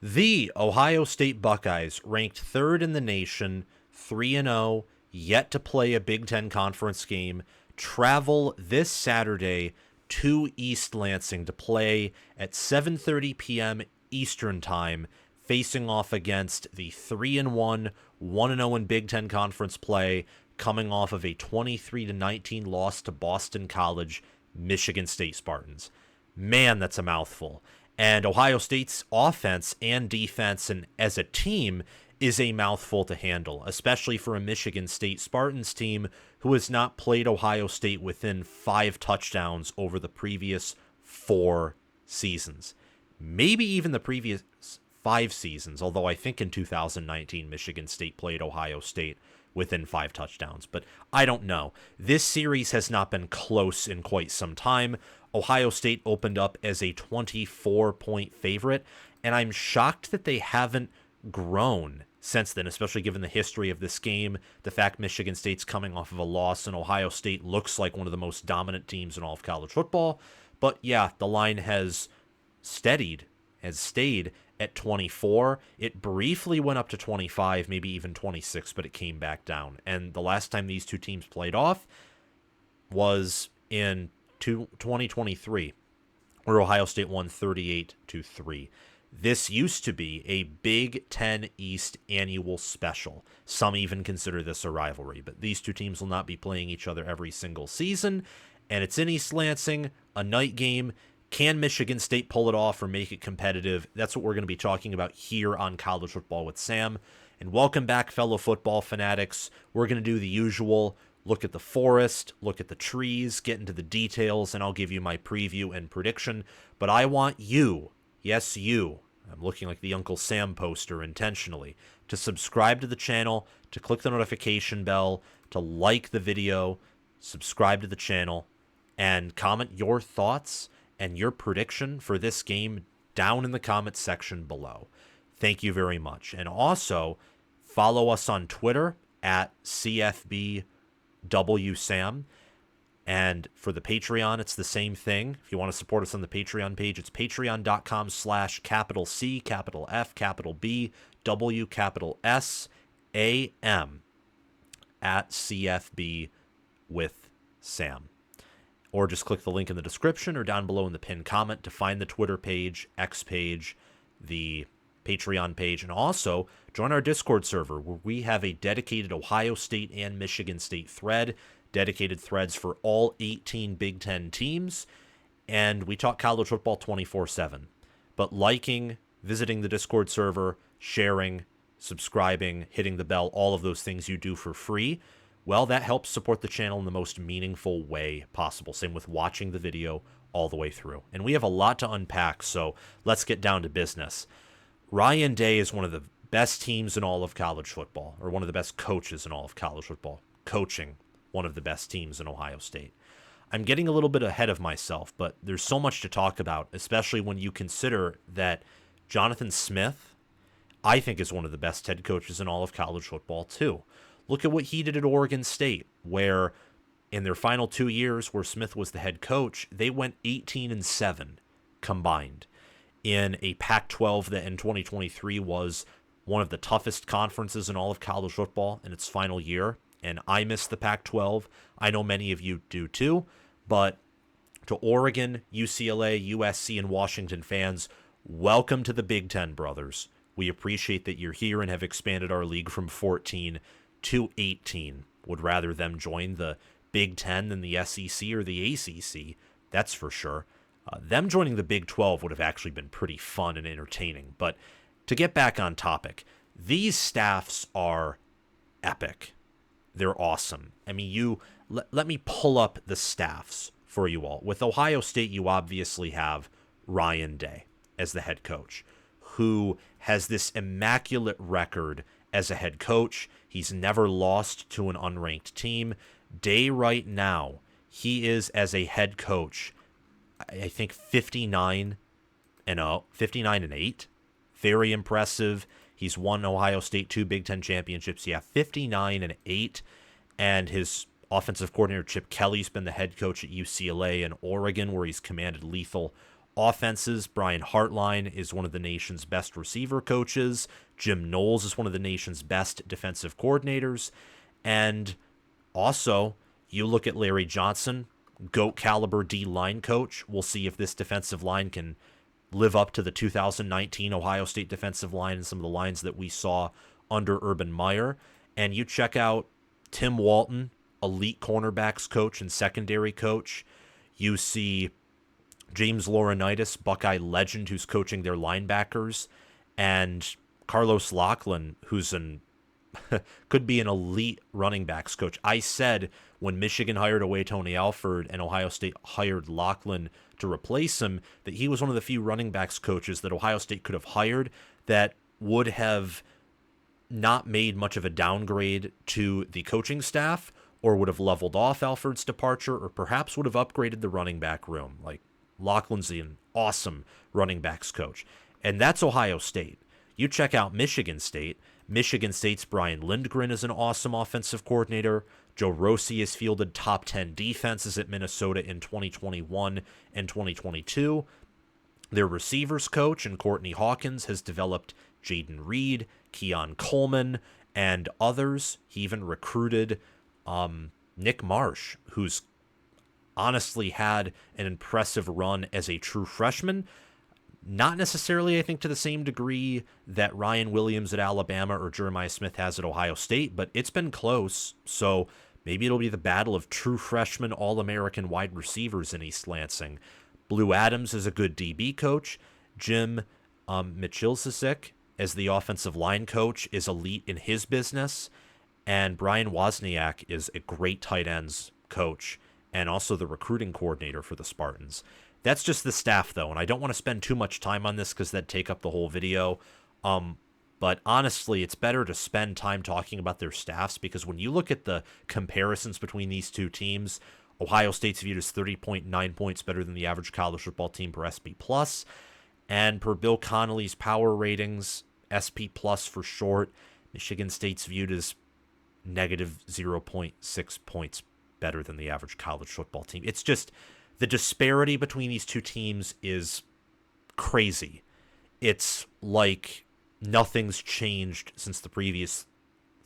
The Ohio State Buckeyes, ranked third in the nation, 3-0, yet to play a Big Ten Conference game, travel this Saturday to East Lansing to play at 7:30 p.m. Eastern Time, facing off against the 3-1, 1-0 in Big Ten Conference play, coming off of a 23-19 loss to Boston College, Michigan State Spartans. Man, that's a mouthful. And Ohio State's offense and defense and as a team is a mouthful to handle, especially for a Michigan State Spartans team who has not played Ohio State within 5 touchdowns over the previous 4 seasons. Maybe even the previous 5 seasons, although I think in 2019 Michigan State played Ohio State within 5 touchdowns, but I don't know. This series has not been close in quite some time. Ohio State opened up as a 24-point favorite, and I'm shocked that they haven't grown since then, especially given the history of this game, the fact Michigan State's coming off of a loss, and Ohio State looks like one of the most dominant teams in all of college football. But yeah, the line has stayed at 24. It briefly went up to 25, maybe even 26, but it came back down. And the last time these two teams played off was in 2023, where Ohio State won 38-3. This used to be a Big Ten East annual special. Some even consider this a rivalry, but these two teams will not be playing each other every single season, and it's in East Lansing, a night game. Can Michigan State pull it off or make it competitive? That's what we're going to be talking about here on College Football with Sam. And welcome back, fellow football fanatics. We're going to do the usual. Look at the forest, look at the trees, get into the details, and I'll give you my preview and prediction. But I want you, yes, you, I'm looking like the Uncle Sam poster intentionally, to subscribe to the channel, to click the notification bell, to like the video, subscribe to the channel, and comment your thoughts and your prediction for this game down in the comments section below. Thank you very much. And also, follow us on Twitter at CFBWSam. And for the Patreon, it's the same thing. If you want to support us on the Patreon page, it's patreon.com/C, capital F, capital B, W, capital S, AM at CFB with Sam. Or just click the link in the description or down below in the pinned comment to find the Twitter page, X page, the Patreon page, and also join our Discord server where we have a dedicated Ohio State and Michigan State thread, dedicated threads for all 18 Big Ten teams, and we talk college football 24/7. But liking, visiting the Discord server, sharing, subscribing, hitting the bell, all of those things you do for free, well, that helps support the channel in the most meaningful way possible. Same with watching the video all the way through. And we have a lot to unpack, so let's get down to business. Ryan Day is one of the best teams in all of college football, or one of the best coaches in all of college football, coaching one of the best teams in Ohio State. I'm getting a little bit ahead of myself, but there's so much to talk about, especially when you consider that Jonathan Smith, I think, is one of the best head coaches in all of college football, too. Look at what he did at Oregon State, where in their final 2 years where Smith was the head coach, they went 18-7 combined in a Pac-12 that in 2023 was one of the toughest conferences in all of college football in its final year. And I miss the Pac-12. I know many of you do too. But to Oregon, UCLA, USC, and Washington fans, welcome to the Big Ten, brothers. We appreciate that you're here and have expanded our league from 14 to 18. Would rather them join the Big Ten than the SEC or the ACC, that's for sure. Them joining the Big 12 would have actually been pretty fun and entertaining. But to get back on topic, these staffs are epic. They're awesome. I mean, let me pull up the staffs for you all. With Ohio State, you obviously have Ryan Day as the head coach, who has this immaculate record as a head coach. He's never lost to an unranked team. Day right now, he is, as a head coach, I think 59-8. Very impressive. He's won Ohio State 2 Big Ten championships. Yeah, 59-8. And his offensive coordinator, Chip Kelly's been the head coach at UCLA and Oregon, where he's commanded lethal offenses, Brian Hartline is one of the nation's best receiver coaches. Jim Knowles is one of the nation's best defensive coordinators. And also, you look at Larry Johnson, GOAT caliber D-line coach. We'll see if this defensive line can live up to the 2019 Ohio State defensive line and some of the lines that we saw under Urban Meyer. And you check out Tim Walton, elite cornerbacks coach and secondary coach. You see James Laurinaitis, Buckeye legend, who's coaching their linebackers, and Carlos Loughlin, who's could be an elite running backs coach. I said when Michigan hired away Tony Alford and Ohio State hired Loughlin to replace him that he was one of the few running backs coaches that Ohio State could have hired that would have not made much of a downgrade to the coaching staff, or would have leveled off Alford's departure, or perhaps would have upgraded the running back room. Like, Loughlin's an awesome running backs coach. And that's Ohio State. You check out Michigan State. Michigan State's Brian Lindgren is an awesome offensive coordinator. Joe Rossi has fielded top 10 defenses at Minnesota in 2021 and 2022. Their receivers coach and Courtney Hawkins has developed Jaden Reed, Keon Coleman, and others. He even recruited Nick Marsh, who's honestly had an impressive run as a true freshman. Not necessarily, I think, to the same degree that Ryan Williams at Alabama or Jeremiah Smith has at Ohio State, but it's been close. So maybe it'll be the battle of true freshman All-American wide receivers in East Lansing. Blue Adams is a good DB coach. Jim Michalczyk, as the offensive line coach, is elite in his business. And Brian Wozniak is a great tight ends coach and also the recruiting coordinator for the Spartans. That's just the staff, though, and I don't want to spend too much time on this because that'd take up the whole video. But honestly, it's better to spend time talking about their staffs, because when you look at the comparisons between these two teams, Ohio State's viewed as 30.9 points better than the average college football team per SP+, and per Bill Connolly's power ratings, SP+ for short, Michigan State's viewed as negative 0.6 points better than the average college football team. It's just, the disparity between these two teams is crazy. It's like nothing's changed since the previous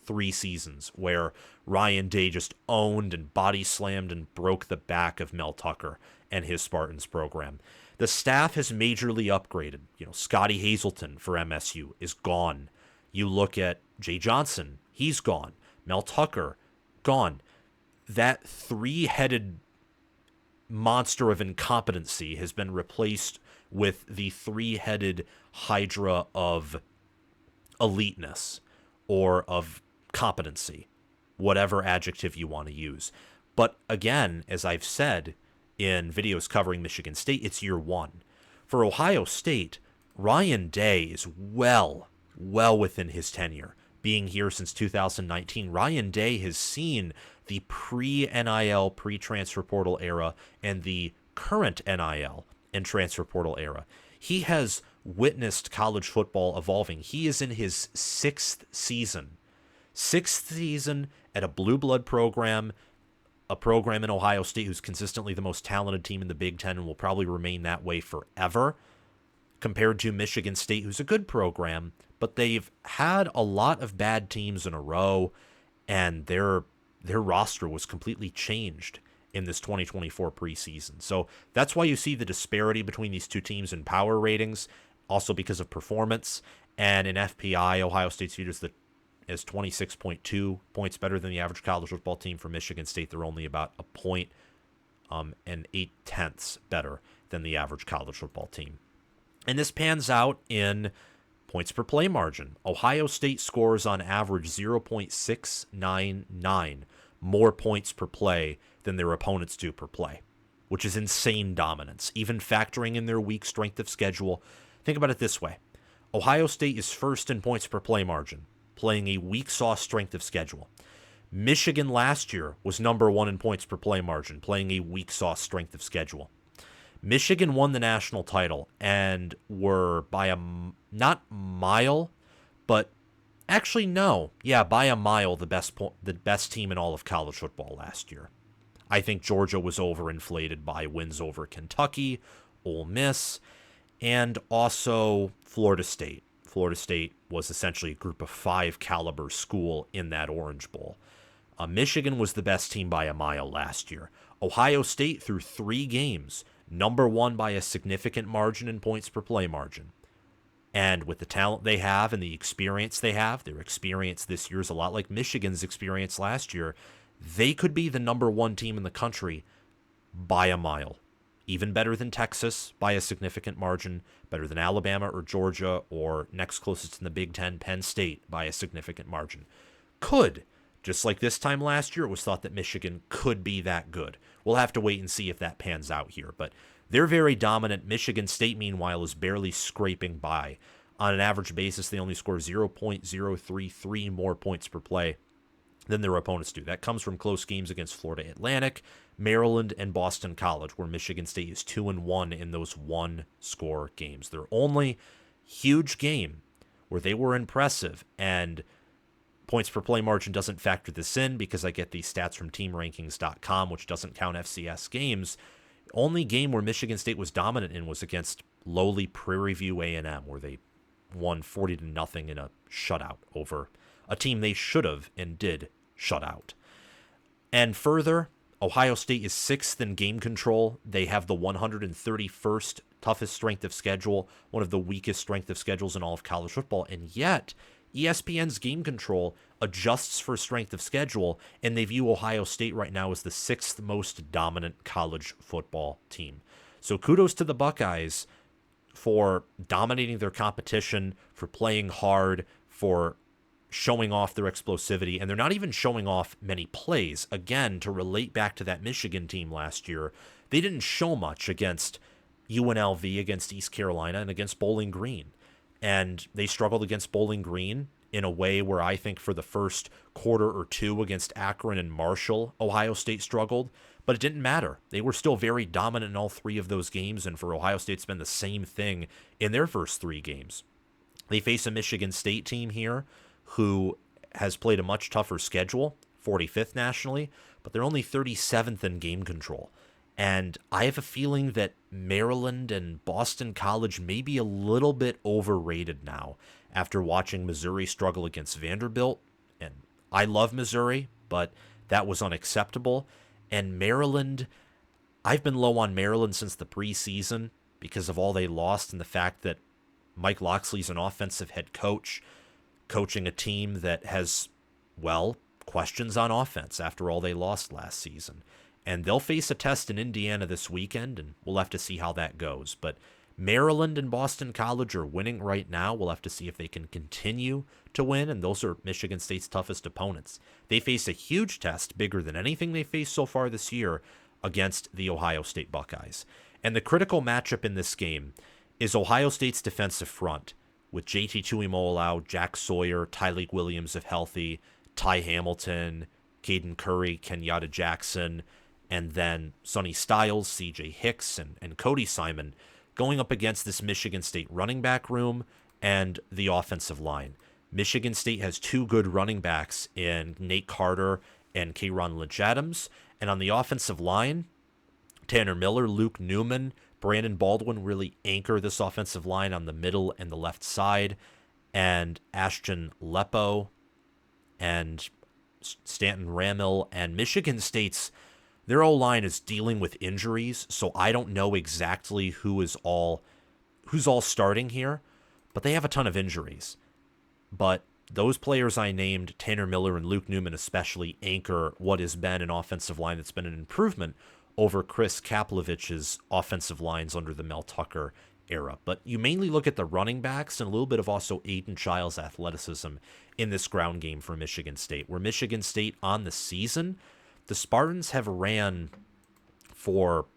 3 seasons, where Ryan Day just owned and body slammed and broke the back of Mel Tucker and his Spartans program. The staff has majorly upgraded. Scotty Hazelton for MSU is gone. You look at Jay Johnson, he's gone. Mel Tucker, gone. That 3-headed monster of incompetency has been replaced with the 3-headed hydra of eliteness or of competency, whatever adjective you want to use. But again, as I've said in videos covering Michigan State, it's year 1. For Ohio State, Ryan Day is well within his tenure. Being here since 2019, Ryan Day has seen the pre-NIL, pre-transfer portal era and the current NIL and transfer portal era. He has witnessed college football evolving. He is in his 6th season. 6th season at a blue blood program, a program in Ohio State who's consistently the most talented team in the Big Ten and will probably remain that way forever, compared to Michigan State, who's a good program, but they've had a lot of bad teams in a row, and their roster was completely changed in this 2024 preseason. So that's why you see the disparity between these two teams in power ratings, also because of performance. And in FPI, Ohio State's viewed as 26.2 points better than the average college football team. For Michigan State, they're only about a point and 8/10 better than the average college football team. And this pans out in points per play margin. Ohio State scores on average 0.699 more points per play than their opponents do per play, which is insane dominance, even factoring in their weak strength of schedule. Think about it this way. Ohio State is first in points per play margin, playing a weak sauce strength of schedule. Michigan last year was number 1 in points per play margin, playing a weak sauce strength of schedule. Michigan won the national title and were by a, not mile, but actually no, yeah, by a mile the best team in all of college football last year. I think Georgia was overinflated by wins over Kentucky, Ole Miss, and also Florida State. Florida State was essentially a group of 5 caliber school in that Orange Bowl. Michigan was the best team by a mile last year. Ohio State, through 3 games, number 1 by a significant margin in points per play margin. And with the talent they have and the experience they have, their experience this year is a lot like Michigan's experience last year, they could be the number 1 team in the country by a mile. Even better than Texas by a significant margin, better than Alabama or Georgia, or next closest in the Big Ten, Penn State, by a significant margin. Could. Just like this time last year, it was thought that Michigan could be that good. We'll have to wait and see if that pans out here. But they're very dominant. Michigan State, meanwhile, is barely scraping by. On an average basis, they only score 0.033 more points per play than their opponents do. That comes from close games against Florida Atlantic, Maryland, and Boston College, where Michigan State is 2-1 in those one-score games. Their only huge game where they were impressive, and points per play margin doesn't factor this in because I get these stats from teamrankings.com, which doesn't count FCS games. Only game where Michigan State was dominant in was against lowly Prairie View A&M, where they won 40-0 in a shutout over a team they should have and did shut out. And further, Ohio State is 6th in game control. They have the 131st toughest strength of schedule, one of the weakest strength of schedules in all of college football, and yet ESPN's game control adjusts for strength of schedule, and they view Ohio State right now as the 6th most dominant college football team. So kudos to the Buckeyes for dominating their competition, for playing hard, for showing off their explosivity, and they're not even showing off many plays. Again, to relate back to that Michigan team last year, they didn't show much against UNLV, against East Carolina, and against Bowling Green. And they struggled against Bowling Green in a way where I think for the first quarter or two against Akron and Marshall, Ohio State struggled, but it didn't matter. They were still very dominant in all 3 of those games, and for Ohio State, it's been the same thing in their first 3 games. They face a Michigan State team here who has played a much tougher schedule, 45th nationally, but they're only 37th in game control. And I have a feeling that Maryland and Boston College may be a little bit overrated now after watching Missouri struggle against Vanderbilt. And I love Missouri, but that was unacceptable. And Maryland, I've been low on Maryland since the preseason because of all they lost and the fact that Mike Locksley's an offensive head coach, coaching a team that has, well, questions on offense after all they lost last season. And they'll face a test in Indiana this weekend, and we'll have to see how that goes. But Maryland and Boston College are winning right now. We'll have to see if they can continue to win, and those are Michigan State's toughest opponents. They face a huge test, bigger than anything they faced so far this year, against the Ohio State Buckeyes. And the critical matchup in this game is Ohio State's defensive front, with JT Tuimoloau, Jack Sawyer, Tyleik Williams if healthy, Ty Hamilton, Caden Curry, Kenyatta Jackson, and then Sonny Styles, CJ Hicks, and Cody Simon going up against this Michigan State running back room and the offensive line. Michigan State has 2 good running backs in Nate Carter and Kayron Lynch-Adams. And on the offensive line, Tanner Miller, Luke Newman, Brandon Baldwin really anchor this offensive line on the middle and the left side. And Ashton Lepo and Stanton Ramill. And Michigan State's their O-line is dealing with injuries, so I don't know exactly who's all starting here, but they have a ton of injuries. But those players I named, Tanner Miller and Luke Newman especially, anchor what has been an offensive line that's been an improvement over Chris Kaplavich's offensive lines under the Mel Tucker era. But you mainly look at the running backs and a little bit of also Aiden Childs' athleticism in this ground game for Michigan State, where Michigan State on the season, the Spartans have ran for,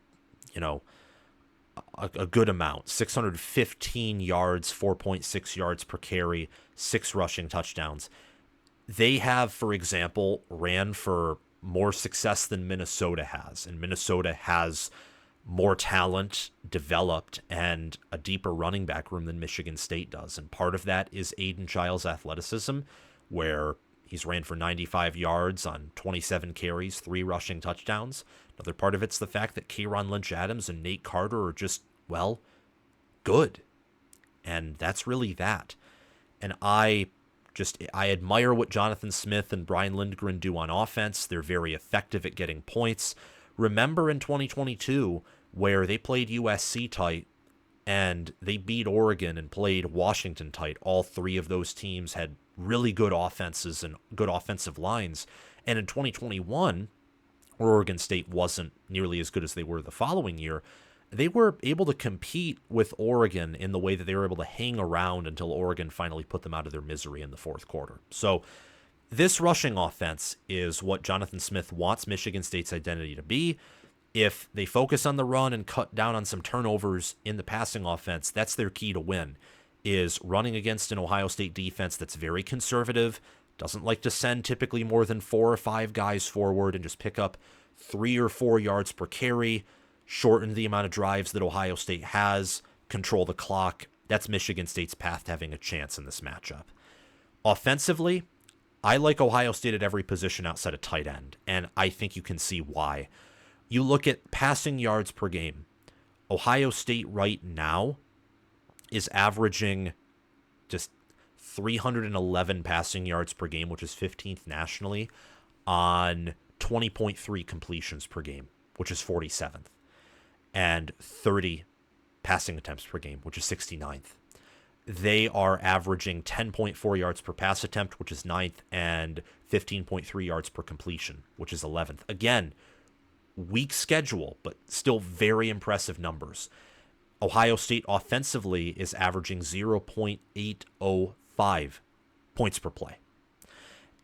a good amount, 615 yards, 4.6 yards per carry, 6 rushing touchdowns. They have, for example, ran for more success than Minnesota has, and Minnesota has more talent developed and a deeper running back room than Michigan State does. And part of that is Aiden Childs' athleticism, where he's ran for 95 yards on 27 carries, 3 rushing touchdowns. Another part of it's the fact that Kayron Lynch-Adams and Nate Carter are just well, good. And that's really that. And I admire what Jonathan Smith and Brian Lindgren do on offense. They're very effective at getting points. Remember in 2022 where they played USC tight and they beat Oregon and played Washington tight. All three of those teams had really good offenses and good offensive lines. And in 2021, Oregon State wasn't nearly as good as they were the following year. They were able to compete with Oregon in the way that they were able to hang around until Oregon finally put them out of their misery in the fourth quarter. So this rushing offense is what Jonathan Smith wants Michigan State's identity to be. If they focus on the run and cut down on some turnovers in the passing offense, that's their key to win, is running against an Ohio State defense that's very conservative, doesn't like to send typically more than 4 or 5 guys forward and just pick up 3 or 4 yards per carry, shorten the amount of drives that Ohio State has, control the clock. That's Michigan State's path to having a chance in this matchup. Offensively, I like Ohio State at every position outside of tight end, and I think you can see why. You look at passing yards per game. Ohio State right now is averaging just 311 passing yards per game, which is 15th nationally, on 20.3 completions per game, which is 47th, and 30 passing attempts per game, which is 69th. They are averaging 10.4 yards per pass attempt, which is 9th, and 15.3 yards per completion, which is 11th. Again, weak schedule, but still very impressive numbers. Ohio State offensively is averaging 0.805 points per play.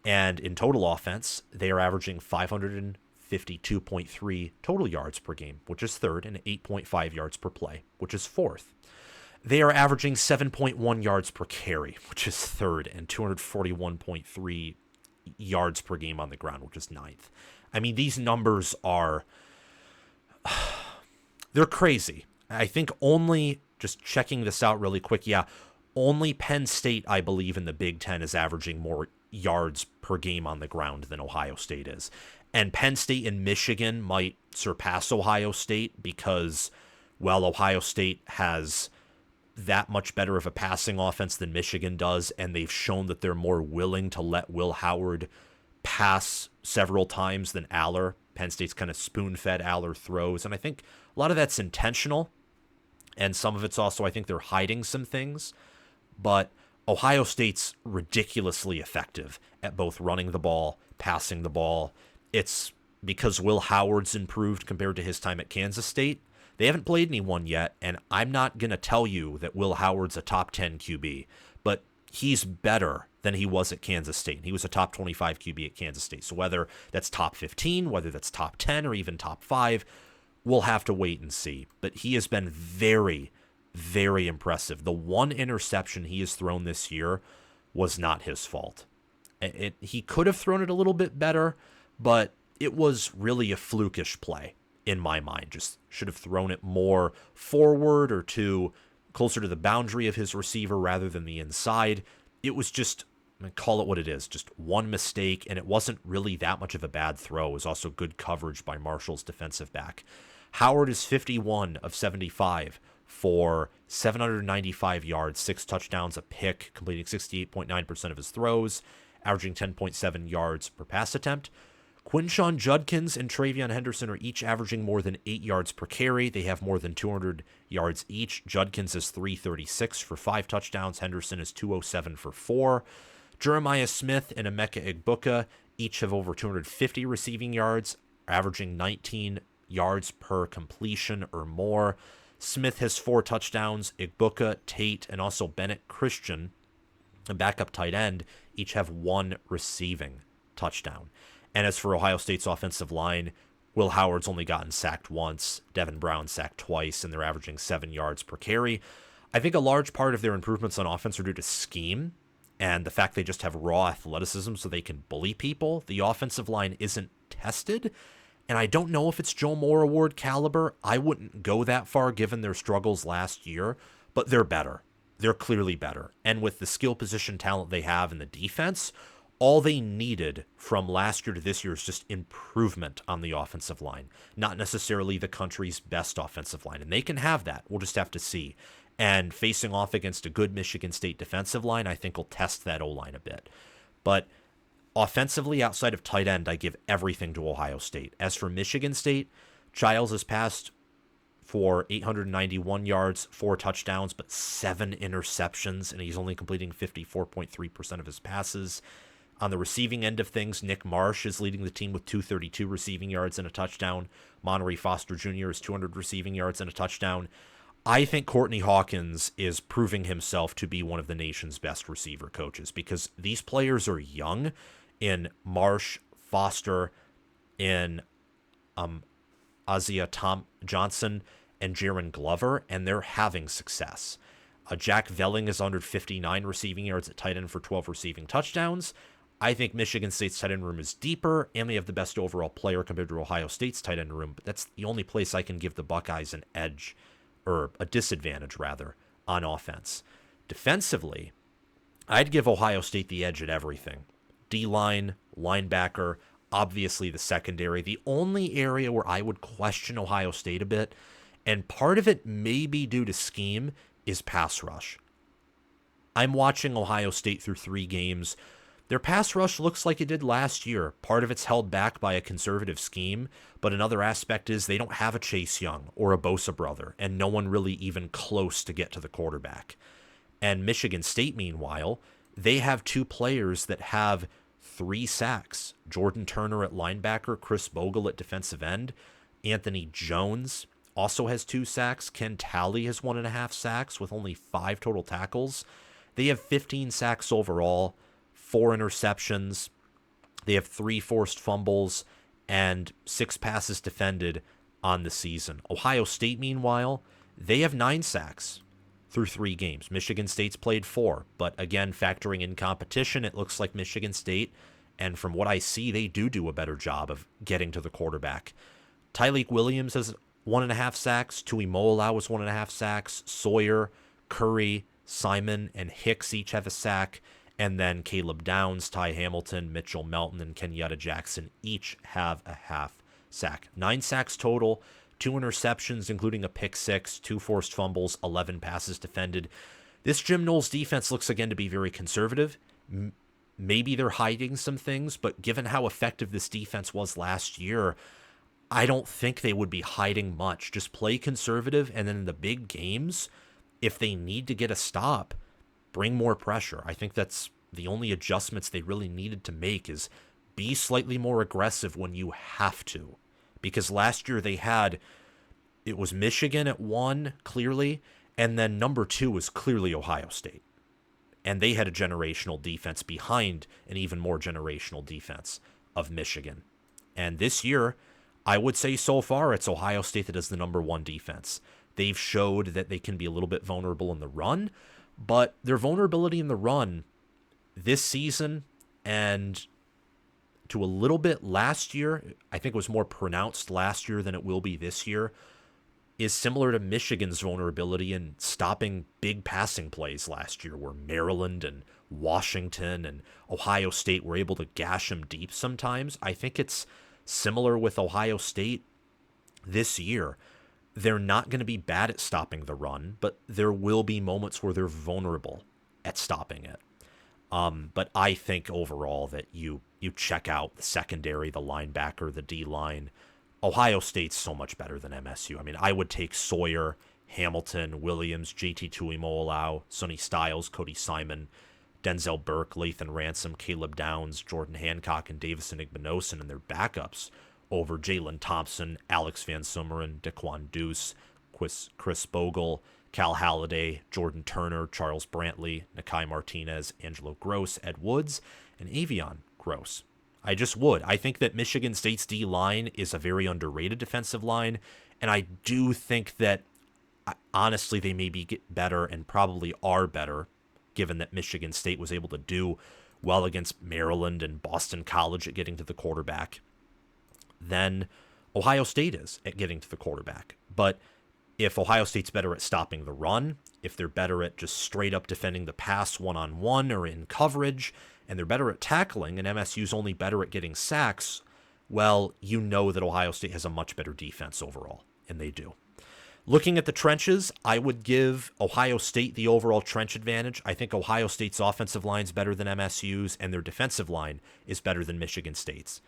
And in total offense, they are averaging 552.3 total yards per game, which is 3rd, and 8.5 yards per play, which is 4th. They are averaging 7.1 yards per carry, which is 3rd, and 241.3 yards per game on the ground, which is 9th. I mean, these numbers are, they're crazy. I think only, just checking this out really quick, only Penn State, I believe, in the Big Ten is averaging more yards per game on the ground than Ohio State is. And Penn State and Michigan might surpass Ohio State because, well, Ohio State has that much better of a passing offense than Michigan does, and they've shown that they're more willing to let Will Howard pass several times than Aller. Penn State's kind of spoon-fed Aller throws, and I think a lot of that's intentional, and some of it's also, I think they're hiding some things, but Ohio State's ridiculously effective at both running the ball, passing the ball. It's because Will Howard's improved compared to his time at Kansas State. They haven't played anyone yet, and I'm not going to tell you that Will Howard's a top 10 QB, but he's better than he was at Kansas State. He was a top 25 QB at Kansas State. So whether that's top 15, whether that's top 10, or even top 5, we'll have to wait and see. But he has been very, very impressive. The one interception he has thrown this year was not his fault. He could have thrown it a little bit better, but it was really a flukish play in my mind. Just should have thrown it more forward or closer to the boundary of his receiver rather than the inside. It was just, call it what it is, just one mistake, and it wasn't really that much of a bad throw. It was also good coverage by Marshall's defensive back. Howard is 51 of 75 for 795 yards, 6 touchdowns, a pick, completing 68.9% of his throws, averaging 10.7 yards per pass attempt. Quinshon Judkins and Travion Henderson are each averaging more than 8 yards per carry. They have more than 200 yards each. Judkins is 336 for 5 touchdowns. Henderson is 207 for 4. Jeremiah Smith and Emeka Egbuka each have over 250 receiving yards, averaging 19 yards per completion or more. Smith has 4 touchdowns. Egbuka, Tate, and also Bennett Christian, a backup tight end, each have 1 receiving touchdown. And as for Ohio State's offensive line, Will Howard's only gotten sacked once, Devin Brown sacked twice, and they're averaging 7 yards per carry. I think a large part of their improvements on offense are due to scheme and the fact they just have raw athleticism so they can bully people. The offensive line isn't tested, and I don't know if it's Joe Moore Award caliber. I wouldn't go that far given their struggles last year, but they're better. They're clearly better. And with the skill position talent they have in the defense, all they needed from last year to this year is just improvement on the offensive line, not necessarily the country's best offensive line. And they can have that. We'll just have to see. And facing off against a good Michigan State defensive line, I think will test that O-line a bit. But offensively, outside of tight end, I give everything to Ohio State. As for Michigan State, Childs has passed for 891 yards, 4 touchdowns, but 7 interceptions, and he's only completing 54.3% of his passes. On the receiving end of things, Nick Marsh is leading the team with 232 receiving yards and a touchdown. Monterey Foster Jr. is 200 receiving yards and a touchdown. I think Courtney Hawkins is proving himself to be one of the nation's best receiver coaches because these players are young in Marsh, Foster, in Azia Tom Johnson, and Jaron Glover, and they're having success. Jack Velling is under 59 receiving yards at tight end for 12 receiving touchdowns. I think Michigan State's tight end room is deeper, and they have the best overall player compared to Ohio State's tight end room, but that's the only place I can give the Buckeyes an edge, or a disadvantage, rather, on offense. Defensively, I'd give Ohio State the edge at everything. D-line, linebacker, obviously the secondary. The only area where I would question Ohio State a bit, and part of it may be due to scheme, is pass rush. I'm watching Ohio State through 3 games. Their pass rush looks like it did last year. Part of it's held back by a conservative scheme, but another aspect is they don't have a Chase Young or a Bosa brother, and no one really even close to get to the quarterback. And Michigan State, meanwhile, they have 2 players that have 3 sacks. Jordan Turner at linebacker, Chris Bogle at defensive end. Anthony Jones also has 2 sacks. Ken Talley has 1.5 sacks with only 5 total tackles. They have 15 sacks overall, 4 interceptions. They have 3 forced fumbles and 6 passes defended on the season. Ohio State, meanwhile, they have 9 sacks through 3 games. Michigan State's played 4, but again, factoring in competition, it looks like Michigan State, and from what I see, they do a better job of getting to the quarterback. Tyleik Williams has 1.5 sacks. Tui Moalau has 1.5 sacks. Sawyer, Curry, Simon, and Hicks each have a sack. And then Caleb Downs, Ty Hamilton, Mitchell Melton, and Kenyatta Jackson each have a half sack. 9 sacks total, 2 interceptions, including a pick 6, 2 forced fumbles, 11 passes defended. This Jim Knowles defense looks again to be very conservative. Maybe they're hiding some things, but given how effective this defense was last year, I don't think they would be hiding much. Just play conservative, and then in the big games, if they need to get a stop, bring more pressure. I think that's the only adjustments they really needed to make is be slightly more aggressive when you have to. Because last year it was Michigan at 1, clearly, and then number 2 was clearly Ohio State. And they had a generational defense behind an even more generational defense of Michigan. And this year, I would say so far, it's Ohio State that is the number 1 defense. They've showed that they can be a little bit vulnerable in the run, but their vulnerability in the run this season and to a little bit last year, I think it was more pronounced last year than it will be this year, is similar to Michigan's vulnerability in stopping big passing plays last year, where Maryland and Washington and Ohio State were able to gash them deep sometimes. I think it's similar with Ohio State this year. They're not going to be bad at stopping the run, but there will be moments where they're vulnerable at stopping it. But I think overall that you check out the secondary, the linebacker, the D-line. Ohio State's so much better than MSU. I mean, I would take Sawyer, Hamilton, Williams, JT Tuimoloau, Sonny Styles, Cody Simon, Denzel Burke, Lathan Ransom, Caleb Downs, Jordan Hancock, and Davison Igbinosun and their backups over Jalen Thompson, Alex Van Sumeren, Daquan Deuce, Chris Bogle, Cal Halliday, Jordan Turner, Charles Brantley, Nakai Martinez, Angelo Gross, Ed Woods, and Avion Gross. I just would. I think that Michigan State's D-line is a very underrated defensive line, and I do think that, honestly, they maybe get better and probably are better, given that Michigan State was able to do well against Maryland and Boston College at getting to the quarterback than Ohio State is at getting to the quarterback. But If Ohio State's better at stopping the run, if they're better at just straight up defending the pass one-on-one or in coverage, and they're better at tackling, and MSU's only better at getting sacks, well, you know that Ohio State has a much better defense overall, and they do. Looking at the trenches, I would give Ohio State the overall trench advantage. I think Ohio State's offensive line is better than MSU's, and their defensive line is better than Michigan State's.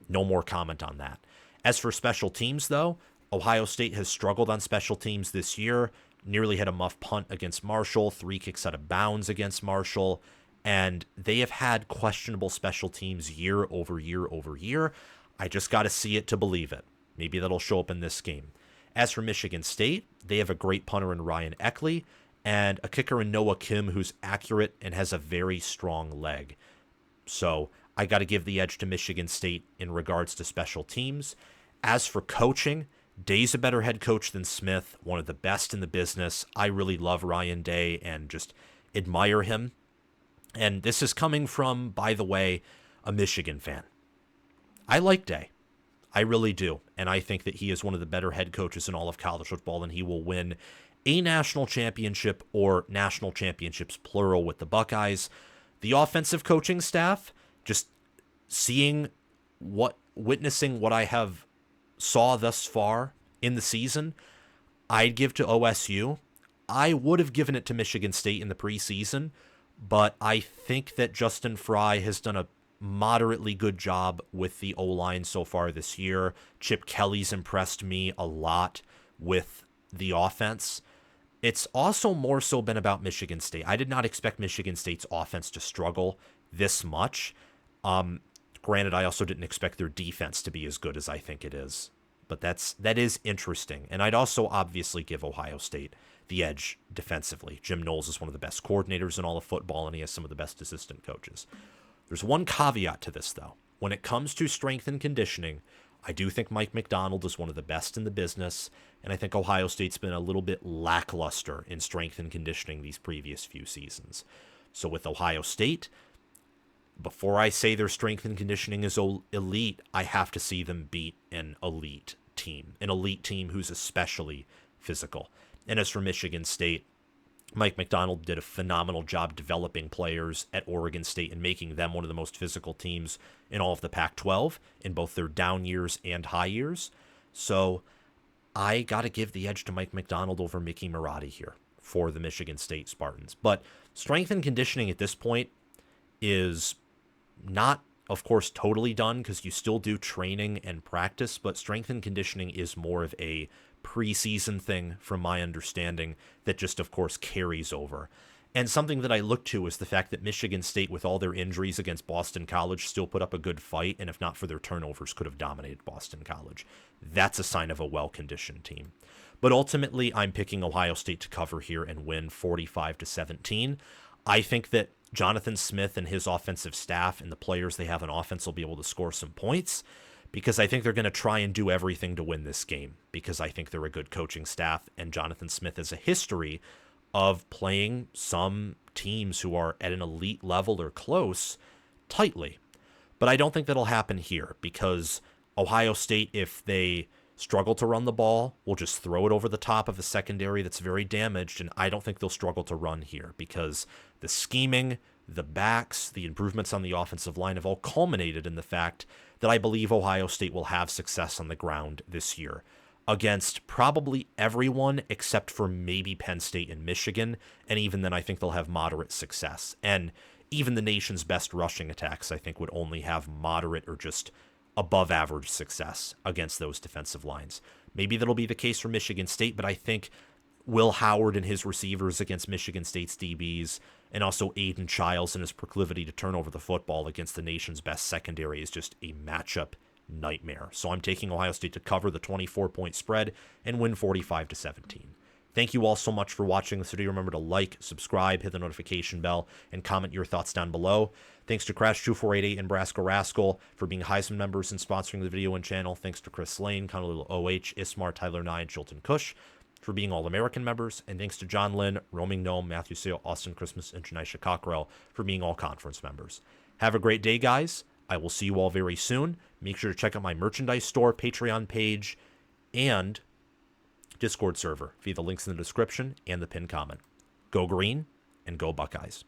No more comment on that. As for special teams, though, Ohio State has struggled on special teams this year, nearly had a muff punt against Marshall, 3 kicks out of bounds against Marshall, and they have had questionable special teams year over year over year. I just got to see it to believe it. Maybe that'll show up in this game. As for Michigan State, they have a great punter in Ryan Eckley and a kicker in Noah Kim who's accurate and has a very strong leg. So I got to give the edge to Michigan State in regards to special teams. As for coaching, Day's a better head coach than Smith, one of the best in the business. I really love Ryan Day and just admire him. And this is coming from, by the way, a Michigan fan. I like Day. I really do. And I think that he is one of the better head coaches in all of college football, and he will win a national championship or national championships plural with the Buckeyes. The offensive coaching staff, just witnessing what I have saw thus far in the season, I'd give to OSU. I would have given it to Michigan State in the preseason, but I think that Justin Fry has done a moderately good job with the O-line so far this year. Chip Kelly's impressed me a lot with the offense. It's also more so been about Michigan State. I did not expect Michigan State's offense to struggle this much. Granted, I also didn't expect their defense to be as good as I think it is. But that is interesting. And I'd also obviously give Ohio State the edge defensively. Jim Knowles is one of the best coordinators in all of football, and he has some of the best assistant coaches. There's one caveat to this, though. When it comes to strength and conditioning, I do think Mike McDonald is one of the best in the business, and I think Ohio State's been a little bit lackluster in strength and conditioning these previous few seasons. So with Ohio State, before I say their strength and conditioning is elite, I have to see them beat an elite team who's especially physical. And as for Michigan State, Mike McDonald did a phenomenal job developing players at Oregon State and making them one of the most physical teams in all of the Pac-12 in both their down years and high years. So I got to give the edge to Mike McDonald over Mickey Marotti here for the Michigan State Spartans. But strength and conditioning at this point is not, of course, totally done because you still do training and practice, but strength and conditioning is more of a preseason thing from my understanding that just, of course, carries over. And something that I look to is the fact that Michigan State, with all their injuries against Boston College, still put up a good fight, and if not for their turnovers, could have dominated Boston College. That's a sign of a well-conditioned team. But ultimately, I'm picking Ohio State to cover here and win 45-17. I think that Jonathan Smith and his offensive staff and the players they have on offense will be able to score some points, because I think they're going to try and do everything to win this game, because I think they're a good coaching staff, and Jonathan Smith has a history of playing some teams who are at an elite level or close tightly. But I don't think that'll happen here, because Ohio State, if they struggle to run the ball, will just throw it over the top of a secondary that's very damaged, and I don't think they'll struggle to run here, because the scheming, the backs, the improvements on the offensive line have all culminated in the fact that I believe Ohio State will have success on the ground this year against probably everyone except for maybe Penn State and Michigan, and even then I think they'll have moderate success. And even the nation's best rushing attacks I think would only have moderate or just above average success against those defensive lines. Maybe that'll be the case for Michigan State, but I think Will Howard and his receivers against Michigan State's DBs, and also Aiden Childs and his proclivity to turn over the football against the nation's best secondary is just a matchup nightmare. So I'm taking Ohio State to cover the 24-point spread and win 45-17. Thank you all so much for watching this video. Remember to like, subscribe, hit the notification bell, and comment your thoughts down below. Thanks to Crash2488 and Brasco Rascal for being Heisman members and sponsoring the video and channel. Thanks to Chris Lane, Conolulu OH, Ismar, Tyler Nye, and Chilton Cush for being All-American members. And thanks to John Lynn, Roaming Gnome, Matthew Sale, Austin Christmas, and Janisha Cockrell for being All-Conference members. Have a great day, guys. I will see you all very soon. Make sure to check out my merchandise store, Patreon page, and Discord server via the links in the description and the pinned comment. Go green and go Buckeyes.